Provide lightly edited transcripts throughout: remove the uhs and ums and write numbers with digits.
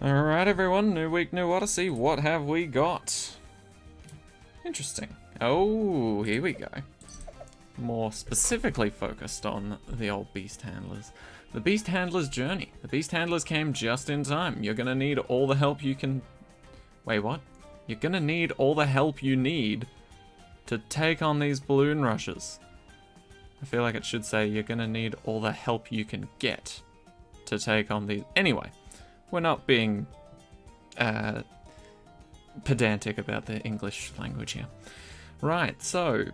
Alright everyone, new week, new Odyssey. What have we got? Interesting. Oh, here we go. More specifically focused on the old beast handlers. The beast handlers journey. The beast handlers came just in time. You're gonna need all the help you can... Wait, what? You're gonna need all the help you need to take on these balloon rushes. I feel like it should say you're gonna need all the help you can get to take on these... Anyway. We're not being pedantic about the English language here. Right, so...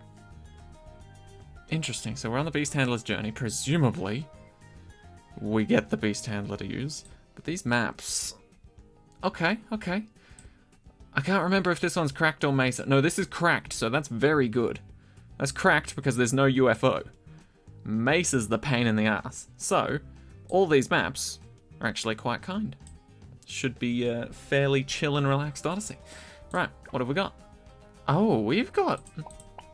Interesting, so we're on the Beast Handler's journey. Presumably, we get the Beast Handler to use. But these maps... Okay. I can't remember if this one's cracked or Mesa. No, this is cracked, so that's very good. That's cracked because there's no UFO. Mesa's the pain in the ass. So, all these maps are actually quite kind. Should be a fairly chill and relaxed Odyssey. Right, what have we got? Oh, we've got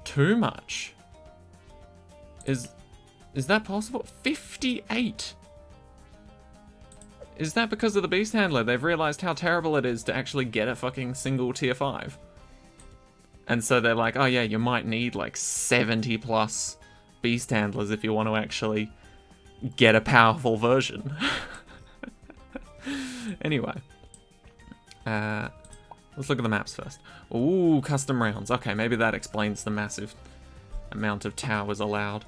too much. Is that possible? 58! Is that because of the Beast Handler? They've realized how terrible it is to actually get a fucking single tier 5. And so they're like, oh yeah, you might need like 70 plus Beast Handlers if you want to actually get a powerful version. Anyway, let's look at the maps first. Ooh, custom rounds. Okay, maybe that explains the massive amount of towers allowed.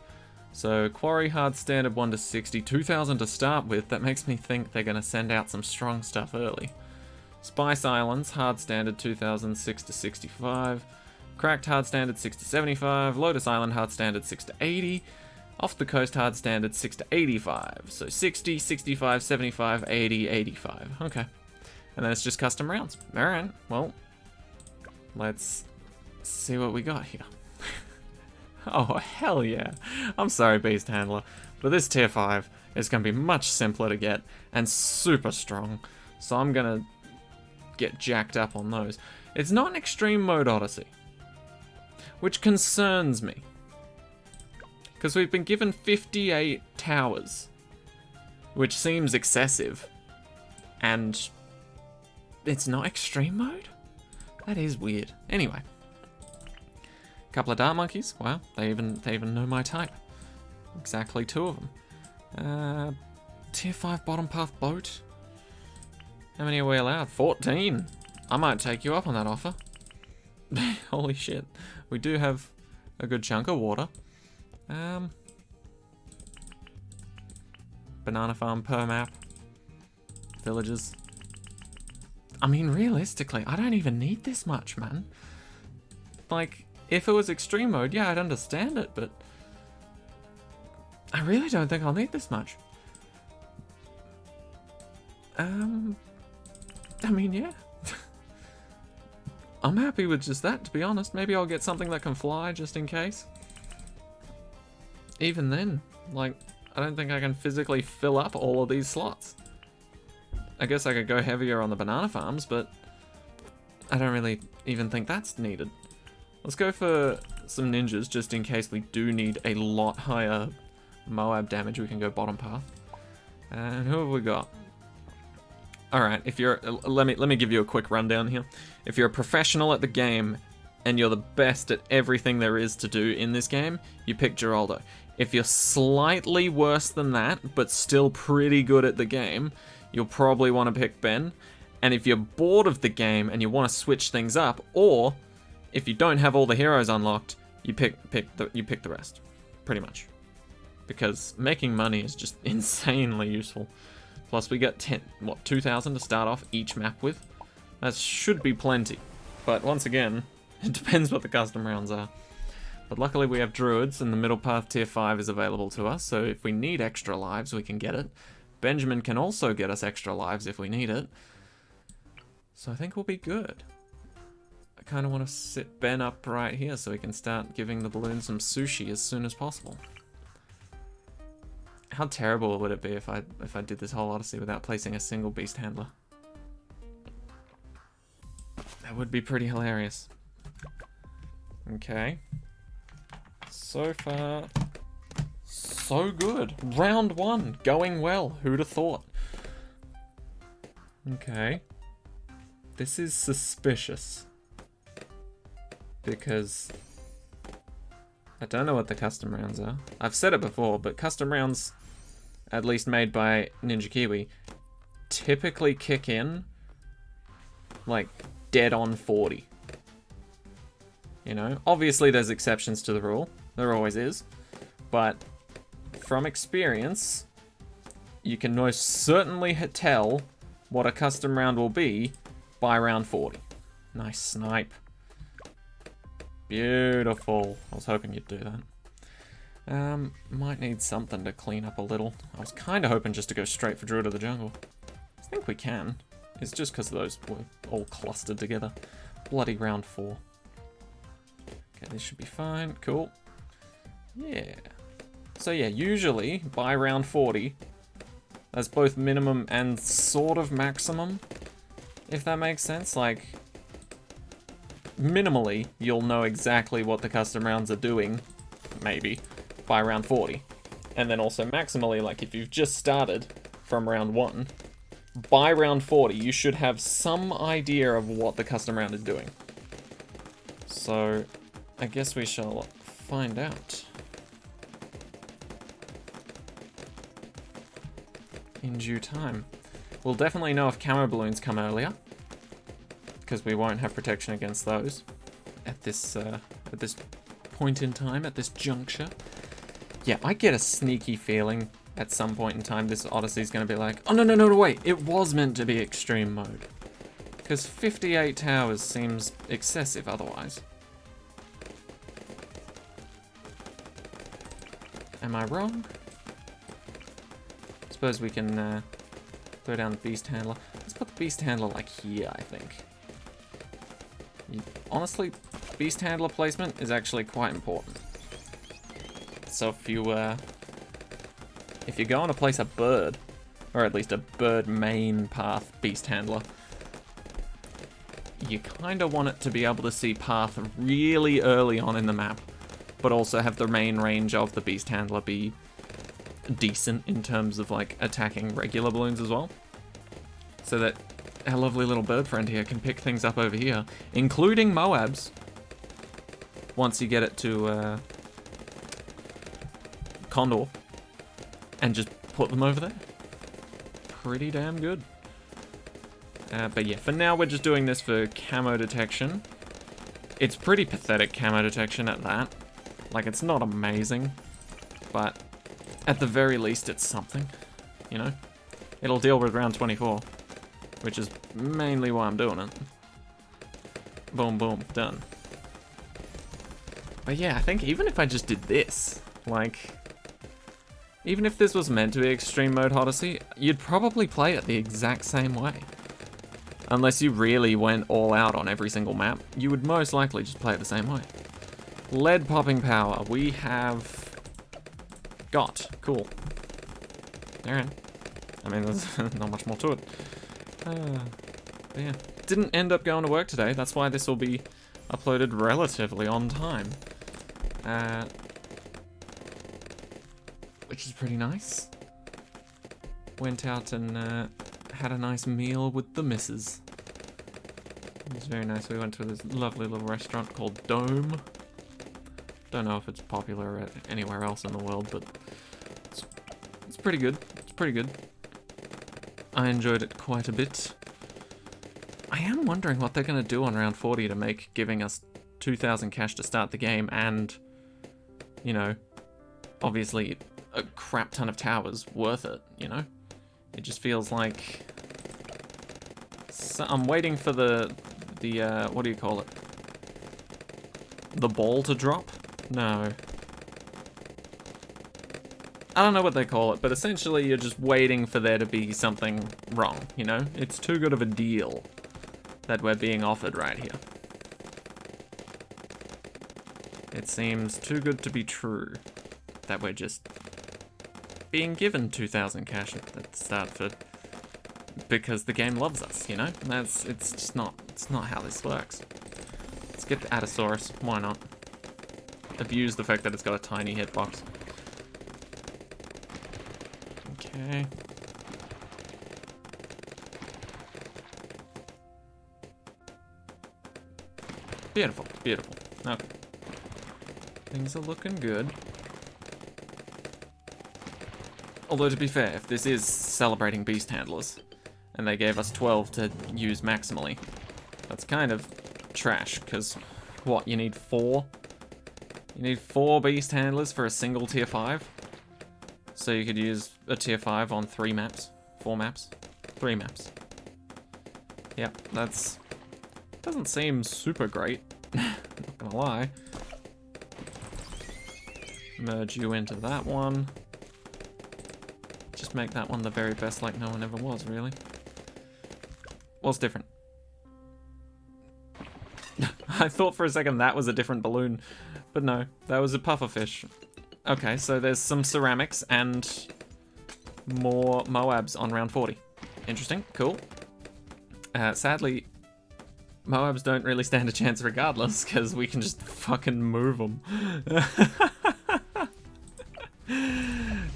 So, Quarry Hard Standard 1 to 60, 2,000 to start with. That makes me think they're going to send out some strong stuff early. Spice Islands, Hard Standard 2,006 to 65. Cracked Hard Standard 6 to 75. Lotus Island Hard Standard 6 to 80. Off the Coast Hard Standard 6 to 85. So 60, 65, 75, 80, 85. Okay. And then it's just custom rounds. Alright, well, let's see what we got here. Oh, hell yeah. I'm sorry, Beast Handler, but this tier 5 is going to be much simpler to get and super strong. So I'm going to get jacked up on those. It's not an extreme mode Odyssey, which concerns me. Because we've been given 58 towers, which seems excessive, and it's not extreme mode? That is weird. Anyway, a couple of dart monkeys. Wow, they even know my type. Exactly 2 of them. Tier 5 bottom path boat. How many are we allowed? 14. I might take you up on that offer. Holy shit. We do have a good chunk of water. Banana farm per map. Villages. I mean, realistically, I don't even need this much, man. Like, if it was extreme mode, yeah, I'd understand it, but I really don't think I'll need this much. I mean, yeah. I'm happy with just that, to be honest. Maybe I'll get something that can fly, just in case. Even then, like, I don't think I can physically fill up all of these slots. I guess I could go heavier on the banana farms, but I don't really even think that's needed. Let's go for some ninjas, just in case we do need a lot higher Moab damage. We can go bottom path. And who have we got? Alright, if you're... Let me give you a quick rundown here. If you're a professional at the game, and you're the best at everything there is to do in this game, you pick Geraldo. If you're slightly worse than that, but still pretty good at the game, you'll probably want to pick Ben. And if you're bored of the game and you want to switch things up, or if you don't have all the heroes unlocked, you pick the rest, pretty much. Because making money is just insanely useful. Plus we get 2,000 to start off each map with. That should be plenty. But once again, it depends what the custom rounds are. But luckily we have druids, and the middle path tier 5 is available to us, so if we need extra lives, we can get it. Benjamin can also get us extra lives if we need it. So I think we'll be good. I kind of want to sit Ben up right here so we can start giving the balloon some sushi as soon as possible. How terrible would it be if I did this whole Odyssey without placing a single beast handler? That would be pretty hilarious. Okay. So far, so good. Round 1, going well. Who'd have thought? Okay. This is suspicious. Because I don't know what the custom rounds are. I've said it before, but custom rounds, at least made by Ninja Kiwi, typically kick in like dead on 40. You know, obviously there's exceptions to the rule. There always is. But from experience, you can most certainly tell what a custom round will be by round 40. Nice snipe. Beautiful. I was hoping you'd do that. Might need something to clean up a little. I was kind of hoping just to go straight for Druid of the Jungle. I think we can. It's just because those were all clustered together. Bloody round 4. Okay, this should be fine. Cool. Yeah. So yeah, usually by round 40, that's both minimum and sort of maximum, if that makes sense. Like, minimally, you'll know exactly what the custom rounds are doing, maybe, by round 40. And then also maximally, like if you've just started from round 1, by round 40, you should have some idea of what the custom round is doing. So, I guess we shall find out. In due time. We'll definitely know if camo balloons come earlier, because we won't have protection against those at this point in time, at this juncture. Yeah, I get a sneaky feeling at some point in time this Odyssey's going to be like, oh no, wait, it was meant to be extreme mode. Because 58 towers seems excessive otherwise. Am I wrong? Suppose we can throw down the Beast Handler. Let's put the Beast Handler like here, I think. Honestly, Beast Handler placement is actually quite important. So if you're going to place a bird, or at least a bird main path Beast Handler, you kind of want it to be able to see path really early on in the map, but also have the main range of the Beast Handler be decent in terms of like attacking regular balloons as well. So that our lovely little bird friend here can pick things up over here, including Moabs, once you get it to Condor, and just put them over there. Pretty damn good. But yeah, for now we're just doing this for camo detection. It's pretty pathetic camo detection at that. Like, it's not amazing, but at the very least it's something, you know? It'll deal with round 24, which is mainly why I'm doing it. Boom, boom, done. But yeah, I think even if I just did this, like, even if this was meant to be extreme mode Odyssey, you'd probably play it the exact same way. Unless you really went all out on every single map, you would most likely just play it the same way. Lead popping power, we have got. Cool. Alright. I mean, there's not much more to it. But yeah. Didn't end up going to work today, that's why this will be uploaded relatively on time. Which is pretty nice. Went out and had a nice meal with the missus. It was very nice. We went to this lovely little restaurant called Dome. Don't know if it's popular anywhere else in the world, but it's pretty good. It's pretty good. I enjoyed it quite a bit. I am wondering what they're going to do on round 40 to make giving us 2,000 cash to start the game and, you know, obviously a crap ton of towers worth it, you know? It just feels like... So I'm waiting for the what do you call it? The ball to drop? No. I don't know what they call it, but essentially you're just waiting for there to be something wrong, you know? It's too good of a deal that we're being offered right here. It seems too good to be true that we're just being given 2,000 cash at the start for because the game loves us, you know? It's not how this works. Let's get the Atosaurus, why not? Abuse the fact that it's got a tiny hitbox. Okay. Beautiful, beautiful. Okay. Things are looking good. Although, to be fair, if this is celebrating beast handlers, and they gave us 12 to use maximally, that's kind of trash, because, what, you need 4? You need 4 beast handlers for a single tier 5? So you could use a tier 5 on 3 maps? 4 maps? 3 maps. Yep, that's... doesn't seem super great, not gonna lie. Merge you into that one. Just make that one the very best like no one ever was, really. What's different? I thought for a second that was a different balloon, but no, that was a pufferfish. Okay, so there's some ceramics and more Moabs on round 40. Interesting, cool. Sadly, Moabs don't really stand a chance regardless, because we can just fucking move them.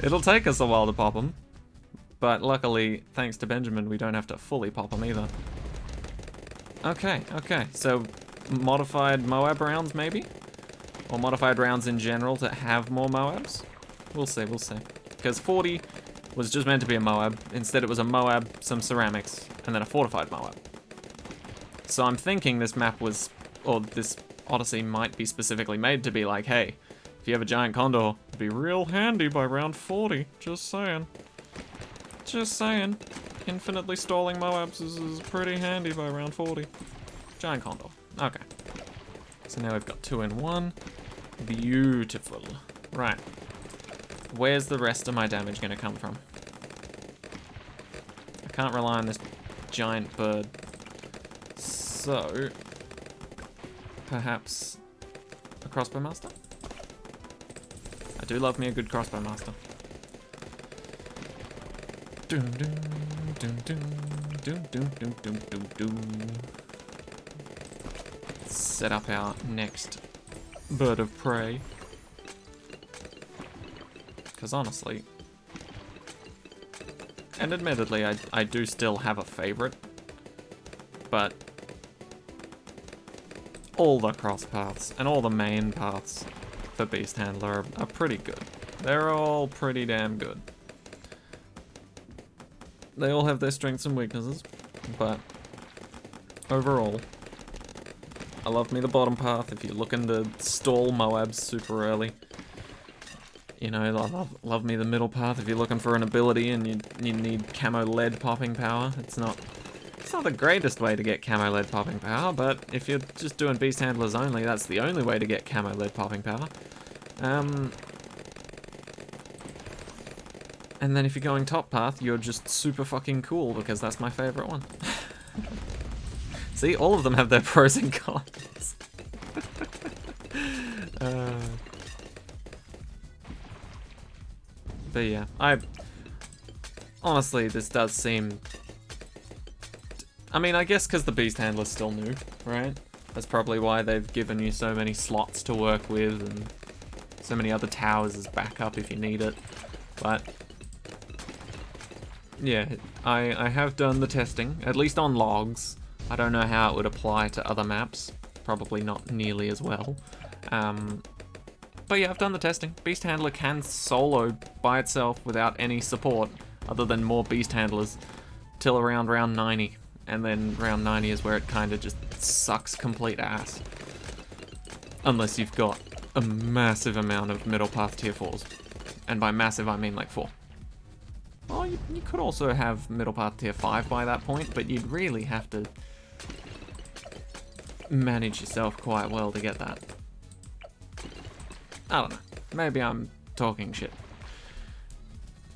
It'll take us a while to pop them, but luckily, thanks to Benjamin, we don't have to fully pop them either. Okay, okay, so modified Moab rounds maybe? Or modified rounds in general to have more Moabs? We'll see, we'll see. Because 40 was just meant to be a Moab. Instead it was a Moab, some ceramics, and then a fortified Moab. So I'm thinking this map was, or this Odyssey might be specifically made to be like, hey, if you have a giant condor, it'd be real handy by round 40. Just saying. Just saying. Infinitely stalling Moabs is pretty handy by round 40. Giant condor. Okay. So now we've got 2 in 1. Beautiful. Right. Where's the rest of my damage going to come from? I can't rely on this giant bird. So, perhaps a crossbow master? I do love me a good crossbow master. Doom doom doom doom doom doom doom doom doom doom. Set up our next bird of prey. Because honestly, and admittedly, I do still have a favorite, but all the cross paths and all the main paths for Beast Handler are pretty good. They're all pretty damn good. They all have their strengths and weaknesses, but overall, I love me the bottom path if you're looking to stall Moabs super early. You know, I love me the middle path if you're looking for an ability and you need camo lead popping power. It's not the greatest way to get camo lead popping power, but if you're just doing beast handlers only, that's the only way to get camo lead popping power. And then if you're going top path, you're just super fucking cool, because that's my favorite one. See, all of them have their pros and cons. But yeah, honestly, this does seem... I mean, I guess because the Beast Handler's still new, right? That's probably why they've given you so many slots to work with and so many other towers as backup if you need it. But yeah, I have done the testing, at least on logs. I don't know how it would apply to other maps. Probably not nearly as well. But yeah, I've done the testing. Beast Handler can solo by itself without any support other than more Beast Handlers till around round 90. And then round 90 is where it kind of just sucks complete ass. Unless you've got a massive amount of middle path tier 4s. And by massive, I mean like 4. Well, you could also have middle path tier 5 by that point, but you'd really have to manage yourself quite well to get that. I don't know. Maybe I'm talking shit.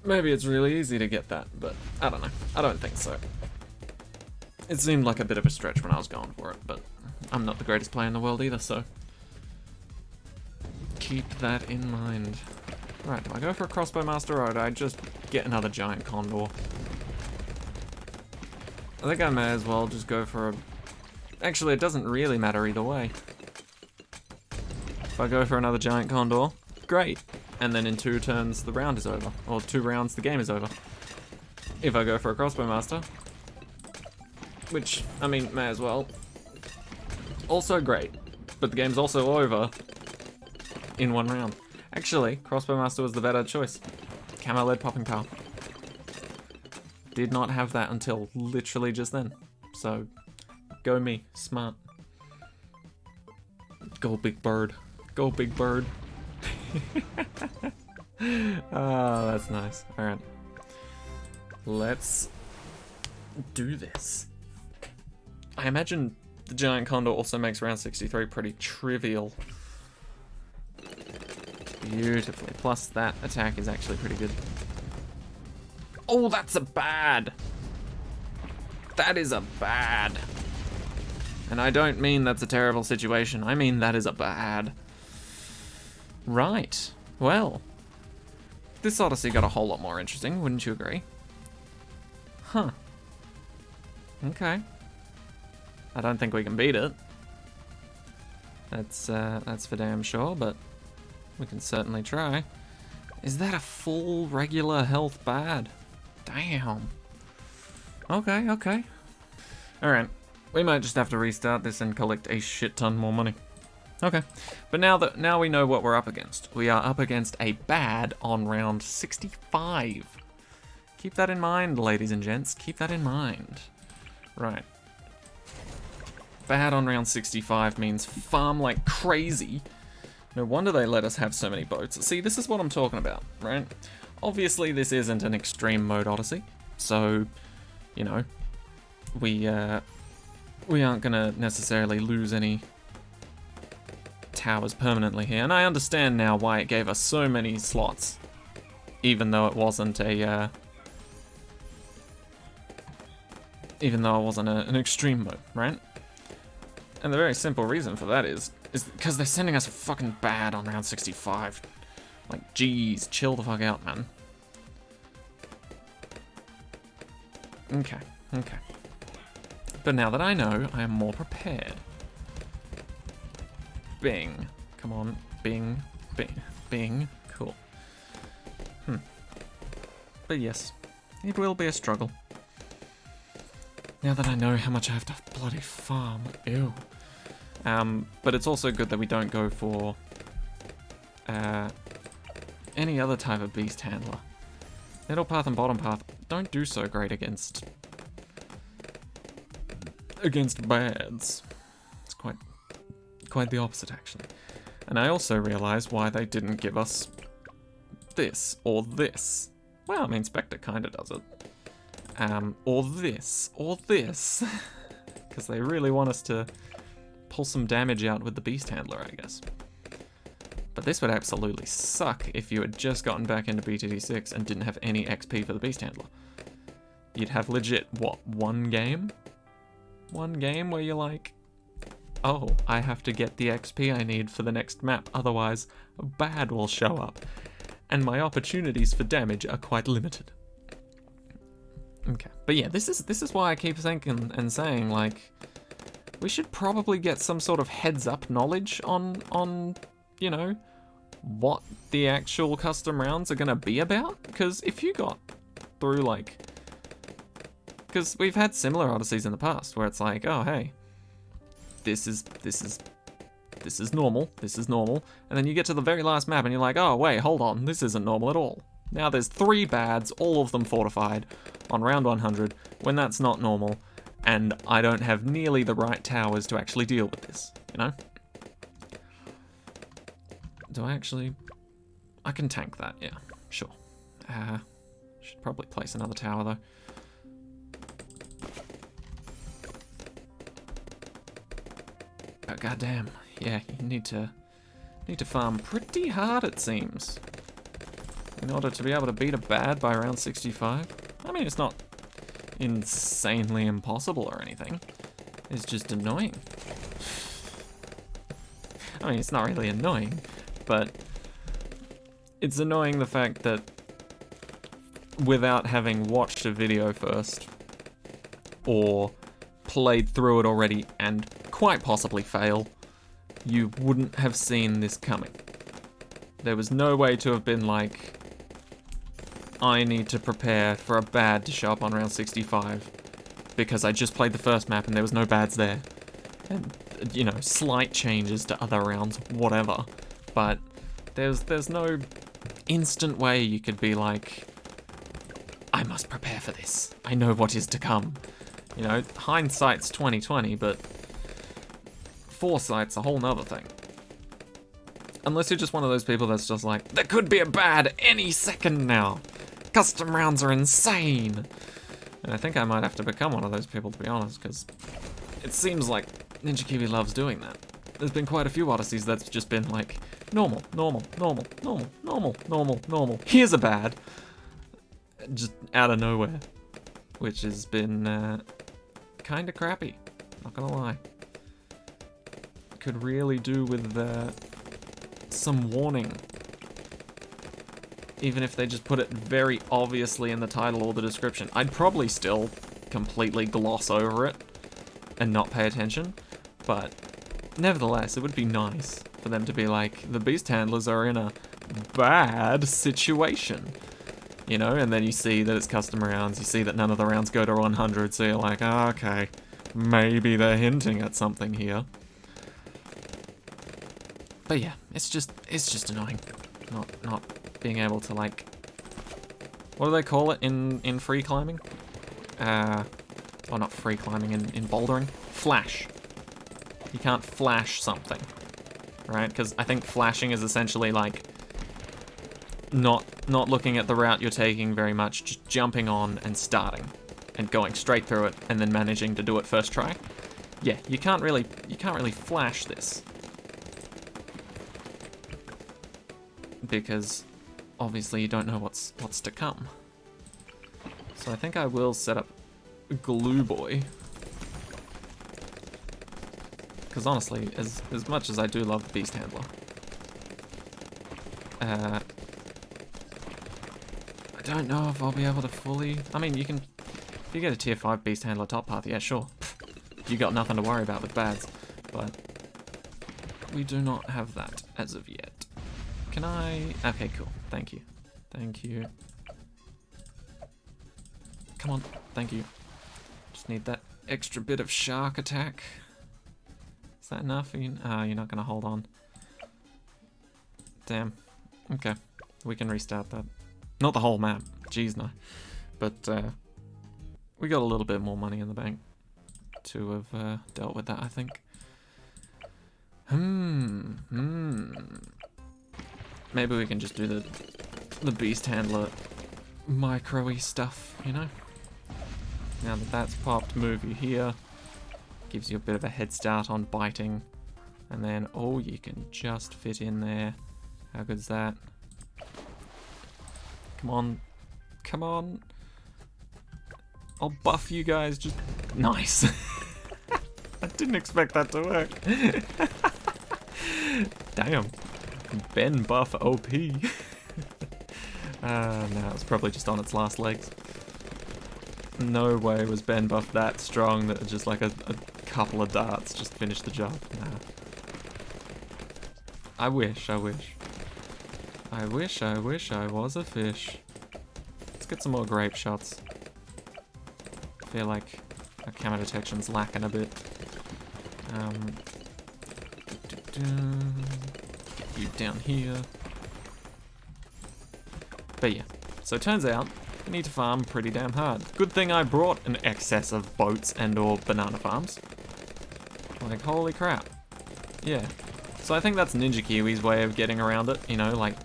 Maybe it's really easy to get that, but I don't know. I don't think so. It seemed like a bit of a stretch when I was going for it, but I'm not the greatest player in the world either, so keep that in mind. Right, do I go for a crossbow master or do I just get another giant condor? I think I may as well just go for a... Actually, it doesn't really matter either way. If I go for another giant condor, great. And then in 2 turns, the round is over. Or 2 rounds, the game is over. If I go for a crossbow master, which, I mean, may as well. Also great, But the game's also over in 1 round. Actually, Crossbow Master was the better choice. Camo lead popping power. Did not have that until literally just then. So, go me. Smart. Go big bird. Go big bird. Oh, that's nice. Alright. Let's do this. I imagine the Giant Condor also makes round 63 pretty trivial. Beautifully. Plus, that attack is actually pretty good. Oh, that's a bad. That is a bad. And I don't mean that's a terrible situation. I mean that is a bad. Right. Well, this Odyssey got a whole lot more interesting, wouldn't you agree? Huh. Okay. I don't think we can beat it. That's for damn sure, but we can certainly try. Is that a full regular health bad? Damn. Okay, okay. Alright. We might just have to restart this and collect a shit ton more money. Okay. But now we know what we're up against. We are up against a bad on round 65. Keep that in mind, ladies and gents. Keep that in mind. Right. Bad on round 65 means farm like crazy. No wonder they let us have so many boats. See, this is what I'm talking about, right? Obviously, this isn't an extreme mode Odyssey, so, you know, we aren't gonna necessarily lose any towers permanently here. And I understand now why it gave us so many slots, even though it wasn't a, an extreme mode, right? And the very simple reason for that is because they're sending us a fucking bad on round 65. Like, geez, chill the fuck out, man. Okay, okay. But now that I know, I am more prepared. Bing. Come on, bing, bing, bing. Cool. But yes, it will be a struggle. Now that I know how much I have to bloody farm. Ew. But it's also good that we don't go for any other type of beast handler. Middle path and bottom path don't do so great against bads. It's quite the opposite, actually. And I also realize why they didn't give us this or this. Well, I mean, Spectre kind of does it. Or this, because they really want us to pull some damage out with the Beast Handler, I guess. But this would absolutely suck if you had just gotten back into BTD6 and didn't have any XP for the Beast Handler. You'd have legit, what, one game? One game where you're like, oh, I have to get the XP I need for the next map, otherwise a bad will show up. And my opportunities for damage are quite limited. Okay, but yeah, this is why I keep thinking and saying, like, we should probably get some sort of heads-up knowledge on, you know, what the actual custom rounds are gonna be about. Because if you got through, like, because we've had similar Odysseys in the past where it's like, oh hey, this is normal, and then you get to the very last map and you're like, oh wait, hold on, this isn't normal at all. Now there's 3 bads, all of them fortified, on round 100, when that's not normal, and I don't have nearly the right towers to actually deal with this, you know? Do I actually... I can tank that, yeah, sure. Should probably place another tower, though. Oh, goddamn, yeah, you need to farm pretty hard, it seems, in order to be able to beat a bad by around 65. I mean, it's not insanely impossible or anything. It's just annoying. I mean, it's not really annoying, but it's annoying the fact that without having watched a video first, or played through it already and quite possibly fail, you wouldn't have seen this coming. There was no way to have been like, I need to prepare for a bad to show up on round 65 because I just played the first map and there was no bads there. And you know, slight changes to other rounds, whatever. But there's no instant way you could be like, I must prepare for this. I know what is to come. You know, hindsight's 20/20, but foresight's a whole nother thing. Unless you're just one of those people that's just like, there could be a bad any second now. Custom rounds are insane. And I think I might have to become one of those people, to be honest, because it seems like Ninja Kiwi loves doing that. There's been quite a few Odysseys that's just been like, normal, normal, normal, normal, normal, normal, normal. Here's a bad. Just out of nowhere. Which has been kind of crappy, not gonna lie. Could really do with some warning. Even if they just put it very obviously in the title or the description. I'd probably still completely gloss over it and not pay attention, but nevertheless, it would be nice for them to be like, the beast handlers are in a bad situation. You know, and then you see that it's custom rounds, you see that none of the rounds go to 100, so you're like, oh, okay, maybe they're hinting at something here. But yeah, it's just annoying. Not being able to, like, what do they call it in free climbing? Or not free climbing, in bouldering? Flash. You can't flash something, right? Because I think flashing is essentially like not looking at the route you're taking very much, just jumping on and starting and going straight through it and then managing to do it first try. Yeah, you can't really flash this. Because obviously you don't know what's to come. So I think I will set up Glue Boy. Because honestly, as much as I do love the Beast Handler, I don't know if I'll be able to fully... I mean, if you get a tier 5 Beast Handler top path, yeah, sure. You got nothing to worry about with bads. But we do not have that as of yet. Can I... Okay, cool. Thank you. Thank you. Come on. Thank you. Just need that extra bit of shark attack. Is that enough? You're not going to hold on. Damn. Okay. We can restart that. Not the whole map. Jeez, no. But we got a little bit more money in the bank to have dealt with that, I think. Maybe we can just do the Beast Handler micro-y stuff, you know? Now that that's popped, move you here. Gives you a bit of a head start on biting. And then, oh, you can just fit in there. How good's that? Come on. Come on. I'll buff you guys. Just nice. I didn't expect that to work. Damn. Ben buff OP. No, it's probably just on its last legs. No way was Ben buff that strong that just like a couple of darts just finished the job. Nah. I wish. I wish I was a fish. Let's get some more grape shots. I feel like our camera detection's lacking a bit. Get you down here. But yeah, so it turns out I need to farm pretty damn hard. Good thing I brought an excess of boats and or banana farms. Like, holy crap. Yeah. So I think that's Ninja Kiwi's way of getting around it, you know, like...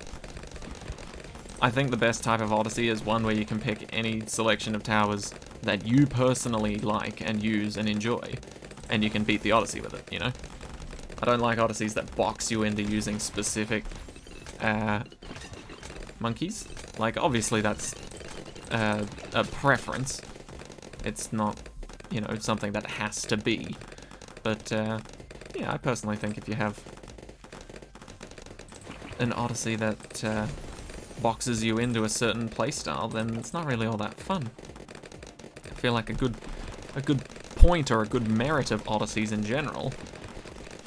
I think the best type of Odyssey is one where you can pick any selection of towers that you personally like and use and enjoy, and you can beat the Odyssey with it, you know? I don't like Odysseys that box you into using specific monkeys. Like, obviously that's a preference. It's not, you know, something that has to be. But, yeah, I personally think if you have an Odyssey that boxes you into a certain playstyle, then it's not really all that fun. I feel like a good point or a good merit of Odysseys in general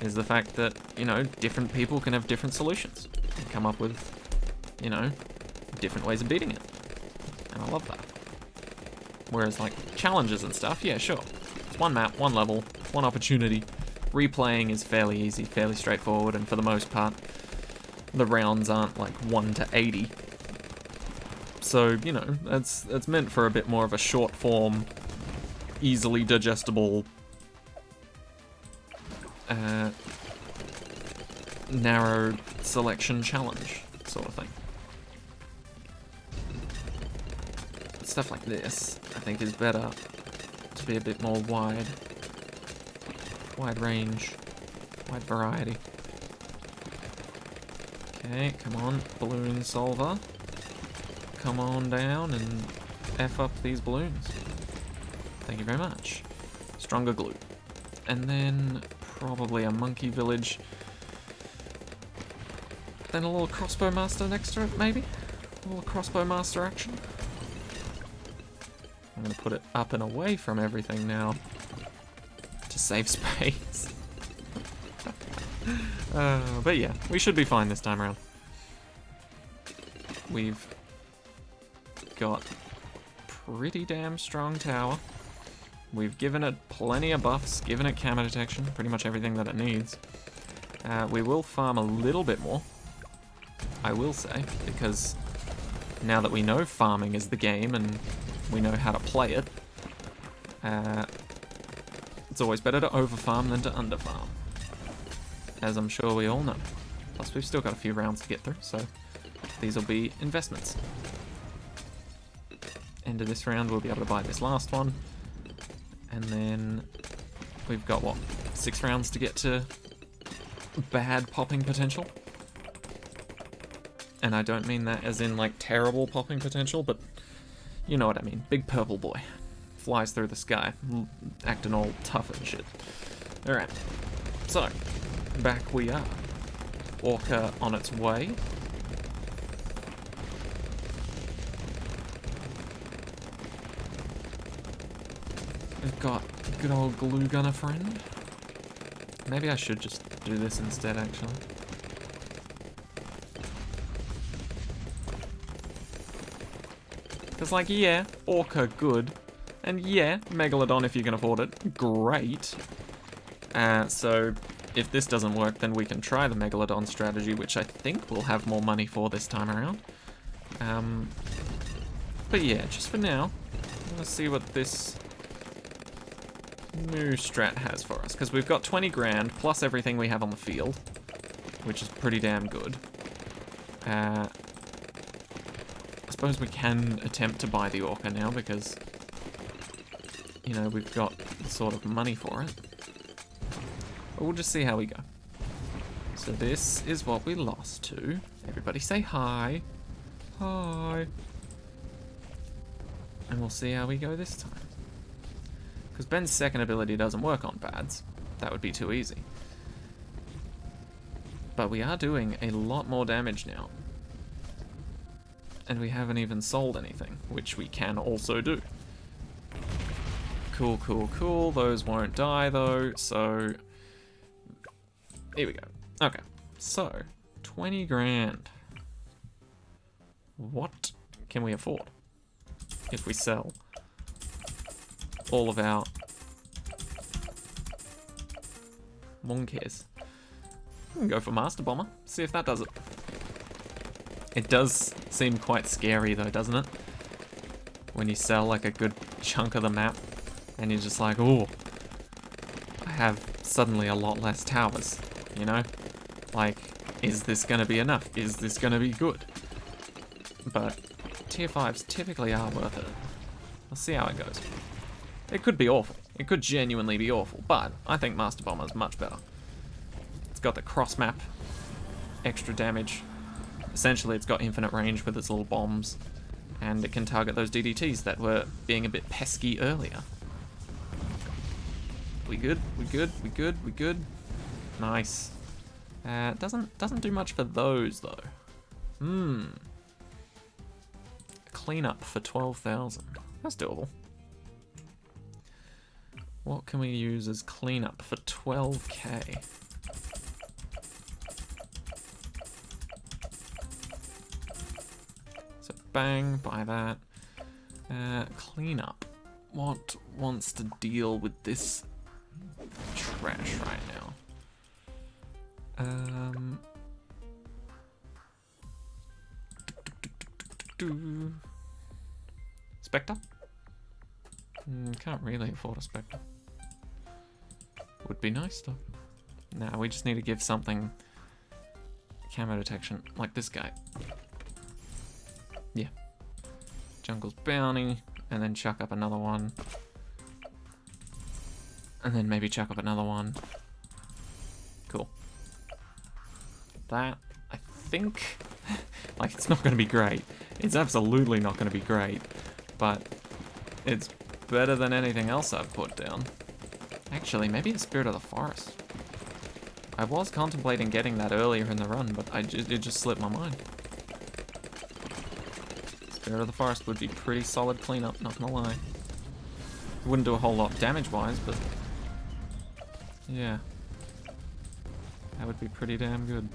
is the fact that, you know, different people can have different solutions and come up with, you know, different ways of beating it. And I love that. Whereas, like, challenges and stuff, yeah, sure. It's one map, one level, one opportunity. replaying is fairly easy, fairly straightforward, and for the most part, the rounds aren't like 1 to 80. So, you know, it's meant for a bit more of a short form, easily digestible, narrow selection challenge sort of thing. Stuff like this, I think, is better to be a bit more wide range, wide variety. Okay, come on, balloon solver. Come on down and F up these balloons. Thank you very much. Stronger glue. And then probably a monkey village. Then a little crossbow master next to it, maybe? A little crossbow master action. I'm gonna put it up and away from everything now to save space. But yeah, we should be fine this time around. We've got pretty damn strong tower. We've given it plenty of buffs, given it camo detection, pretty much everything that it needs. We will farm a little bit more, I will say, because now that we know farming is the game and we know how to play it, it's always better to over-farm than to under-farm, as I'm sure we all know. Plus, we've still got a few rounds to get through, so these will be investments. End of this round, we'll be able to buy this last one. And then we've got, what, 6 rounds to get to bad popping potential? And I don't mean that as in, like, terrible popping potential, but you know what I mean. Big purple boy. Flies through the sky, acting all tough and shit. Alright, so, back we are. Orca on its way. We've got a good old glue gunner friend. Maybe I should just do this instead, actually. Because, like, yeah, Orca, good. And yeah, Megalodon, if you can afford it, great. So, if this doesn't work, then we can try the Megalodon strategy, which I think we'll have more money for this time around. But yeah, just for now, let's see what this new strat has for us, because we've got 20 grand plus everything we have on the field, which is pretty damn good. I suppose we can attempt to buy the Orca now because, you know, we've got the sort of money for it. But we'll just see how we go. So this is what we lost to. Everybody say hi. Hi. And we'll see how we go this time. Because Ben's second ability doesn't work on pads. That would be too easy. But we are doing a lot more damage now. And we haven't even sold anything, which we can also do. Cool, cool, cool. Those won't die though, so here we go. Okay, so 20 grand. What can we afford if we sell all of our monkeys? We can go for Master Bomber, see if that does it. It does seem quite scary though, doesn't it? When you sell like a good chunk of the map and you're just like, oh, I have suddenly a lot less towers, you know? Like, is this gonna be enough? Is this gonna be good? But tier 5s typically are worth it. We'll see how it goes. It could be awful. It could genuinely be awful, but I think Master Bomber is much better. It's got the cross map, extra damage. Essentially, it's got infinite range with its little bombs, and it can target those DDTs that were being a bit pesky earlier. We good? We good? We good? We good? Nice. Doesn't do much for those though. Cleanup for 12,000. That's doable. What can we use as cleanup for 12k? So bang, buy that. Cleanup. What wants to deal with this trash right now. Spectre? Can't really afford a Spectre. Would be nice though. Nah, we just need to give something camo detection, like this guy. Yeah. Jungle's Bounty, and then chuck up another one. And then maybe chuck up another one. Cool. That, I think, like, it's not going to be great. It's absolutely not going to be great, but it's better than anything else I've put down. Actually, maybe a Spirit of the Forest. I was contemplating getting that earlier in the run, but it just slipped my mind. Spirit of the Forest would be pretty solid cleanup, not gonna lie. Wouldn't do a whole lot damage-wise, but yeah. That would be pretty damn good.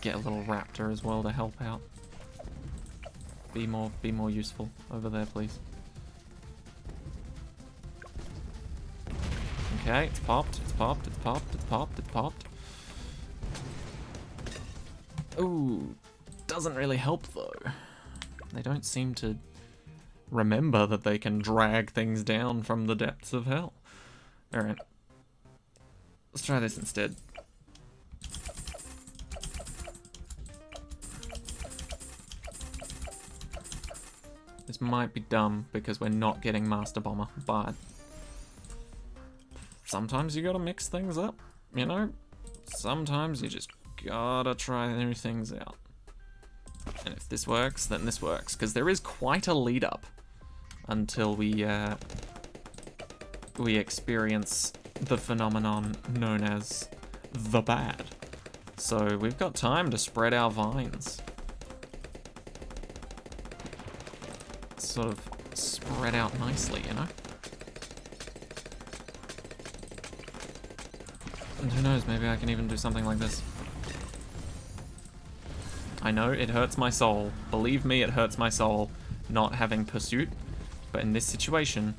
Get a little raptor as well to help out. Be more useful over there, please. Okay, it's popped, it's popped, it's popped, it's popped, it's popped. Ooh, doesn't really help though. They don't seem to remember that they can drag things down from the depths of hell. Alright. Let's try this instead. This might be dumb because we're not getting Master Bomber, but sometimes you gotta mix things up, you know? Sometimes you just gotta try new things out. And if this works, then this works, because there is quite a lead up until we experience the phenomenon known as the bad. So we've got time to spread our vines. Sort of spread out nicely, you know? And who knows, maybe I can even do something like this. I know, it hurts my soul. Believe me, it hurts my soul not having Pursuit. But in this situation,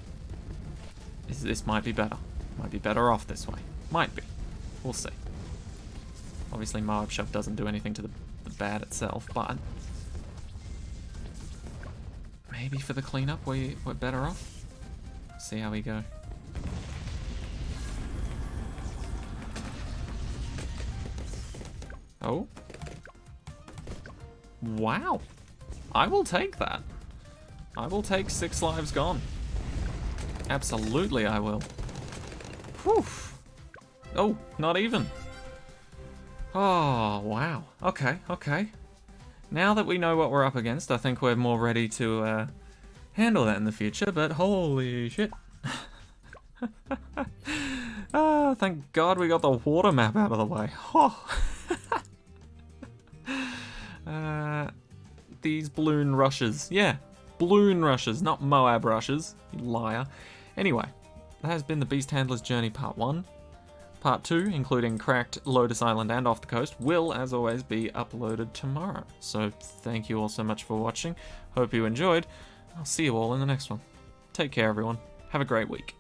this might be better. Might be better off this way. Might be. We'll see. Obviously, Moab Shove doesn't do anything to the bad itself, but maybe for the cleanup, we're better off. See how we go. Oh. Wow. I will take that. I will take 6 lives gone. Absolutely I will. Whew. Oh, not even. Oh, wow. Okay, okay. Now that we know what we're up against, I think we're more ready to handle that in the future, but holy shit. Ah, thank God we got the water map out of the way. Oh. These balloon rushes. Yeah, balloon rushes, not Moab rushes, you liar. Anyway, that has been the Beast Handler's Journey Part 1. Part 2, including Cracked, Lotus Island, and Off the Coast, will, as always, be uploaded tomorrow. So thank you all so much for watching. Hope you enjoyed. I'll see you all in the next one. Take care, everyone. Have a great week.